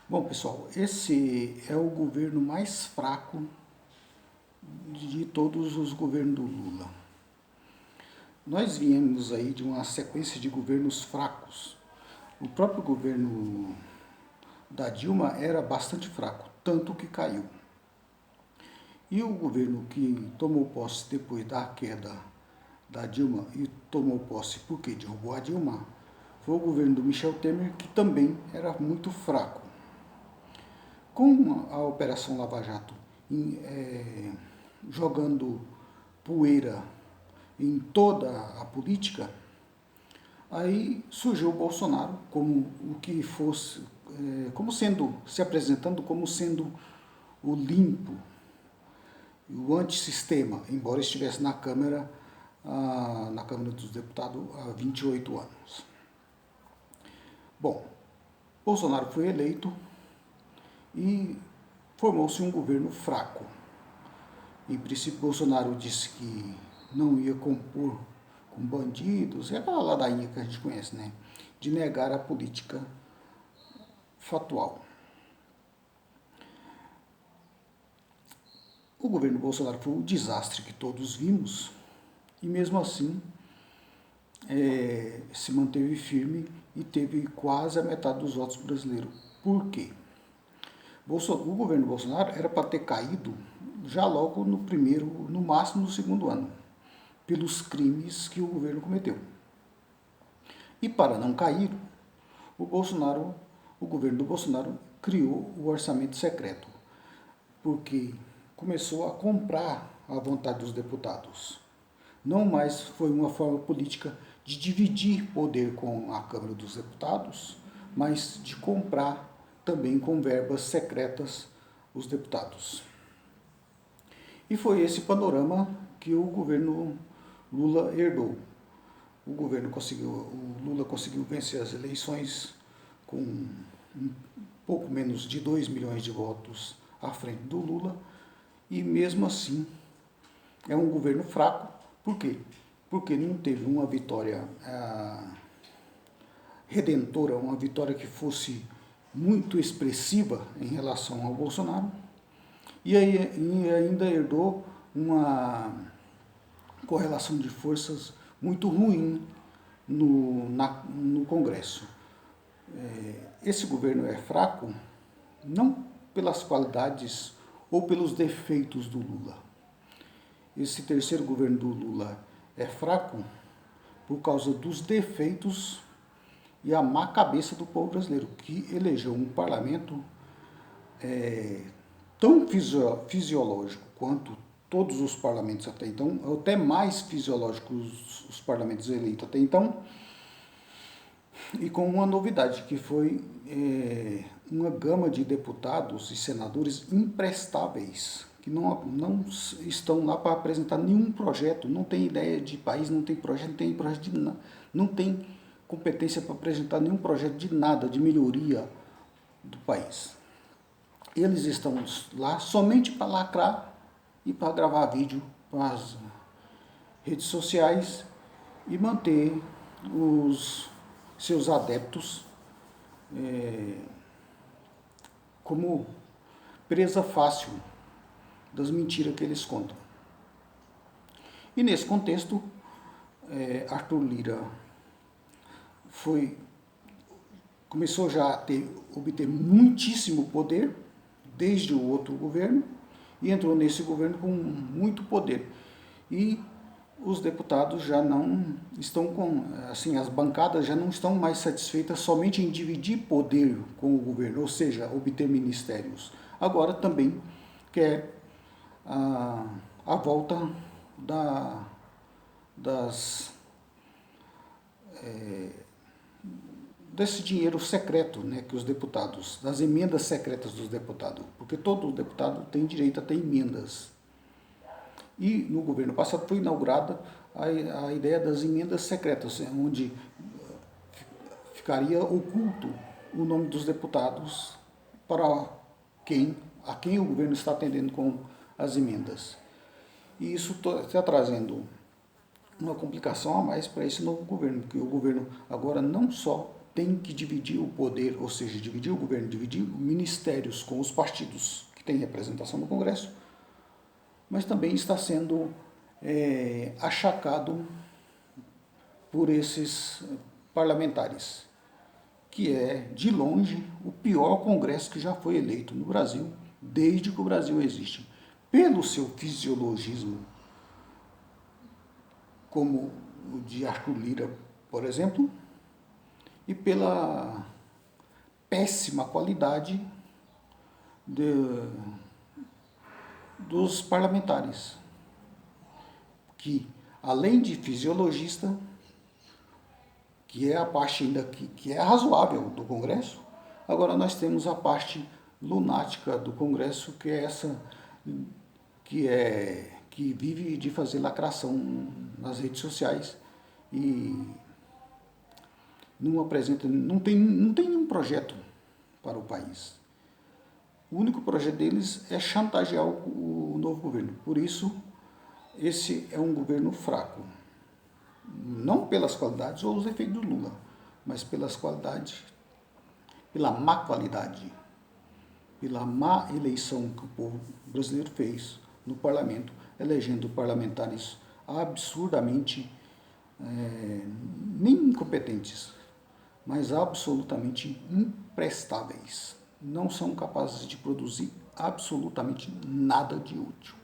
Bom, pessoal, esse é o governo mais fraco de todos os governos do Lula. Nós viemos aí de uma sequência de governos fracos. O próprio governo da Dilma era bastante fraco, tanto que caiu. E o governo que tomou posse depois da queda da Dilma e tomou posse porque derrubou a Dilma, foi o governo do Michel Temer, que também era muito fraco. Com a Operação Lava Jato jogando poeira em toda a política, aí surgiu o Bolsonaro como o que fosse, como sendo, se apresentando como sendo o limpo, o antissistema, embora estivesse na Câmara dos Deputados há 28 anos. Bom, Bolsonaro foi eleito e formou-se um governo fraco. Em princípio, Bolsonaro disse que não ia compor com bandidos, é aquela ladainha que a gente conhece, né? De negar a política factual. O governo Bolsonaro foi um desastre que todos vimos e mesmo assim se manteve firme e teve quase a metade dos votos brasileiros. Por quê? O governo Bolsonaro era para ter caído já logo no primeiro, no máximo no segundo ano, pelos crimes que o governo cometeu. E para não cair, o governo do Bolsonaro criou o orçamento secreto, porque começou a comprar a vontade dos deputados. Não mais foi uma forma política de dividir poder com a Câmara dos Deputados, mas de comprar também com verbas secretas os deputados. E foi esse panorama que o governo Lula herdou. O Lula conseguiu vencer as eleições com um pouco menos de 2 milhões de votos à frente do Lula, e mesmo assim é um governo fraco. Por quê? Porque não teve uma vitória redentora, uma vitória que fosse muito expressiva em relação ao Bolsonaro, e ainda herdou uma correlação de forças muito ruim no Congresso. Esse governo é fraco não pelas qualidades ou pelos defeitos do Lula. Esse terceiro governo do Lula é fraco por causa dos defeitos e a má cabeça do povo brasileiro, que elegeu um parlamento tão fisiológico quanto todos os parlamentos até então, até mais fisiológicos os parlamentos eleitos até então, e com uma novidade, que foi uma gama de deputados e senadores imprestáveis, que não estão lá para apresentar nenhum projeto, não tem ideia de país, não tem projeto de nada, não tem competência para apresentar nenhum projeto de nada, de melhoria do país. Eles estão lá somente para lacrar e para gravar vídeo para as redes sociais e manter os seus adeptos como presa fácil das mentiras que eles contam. E nesse contexto, Arthur Lira começou já a obter muitíssimo poder desde o outro governo e entrou nesse governo com muito poder. E os deputados já não estão as bancadas já não estão mais satisfeitas somente em dividir poder com o governo, ou seja, obter ministérios. Agora também quer a volta desse dinheiro secreto, né, que os deputados, das emendas secretas dos deputados, porque todo deputado tem direito a ter emendas. E no governo passado foi inaugurada a ideia das emendas secretas, onde ficaria oculto o nome dos deputados para a quem o governo está atendendo com as emendas. E isso está trazendo uma complicação a mais para esse novo governo, porque o governo agora não só tem que dividir o poder, ou seja, dividir o governo, dividir ministérios com os partidos que têm representação no Congresso, mas também está sendo achacado por esses parlamentares, que é, de longe, o pior Congresso que já foi eleito no Brasil, desde que o Brasil existe. Pelo seu fisiologismo, como o de Arthur Lira, por exemplo, e pela péssima qualidade dos parlamentares, que, além de fisiologista, que é a parte ainda que é razoável do Congresso, agora nós temos a parte lunática do Congresso, que é essa que vive de fazer lacração nas redes sociais e não apresenta, não tem nenhum projeto para o país. O único projeto deles é chantagear o novo governo. Por isso, esse é um governo fraco. Não pelas qualidades ou os efeitos do Lula, mas pelas qualidades, pela má qualidade, pela má eleição que o povo brasileiro fez no parlamento, elegendo parlamentares absurdamente, nem incompetentes, mas absolutamente imprestáveis. Não são capazes de produzir absolutamente nada de útil.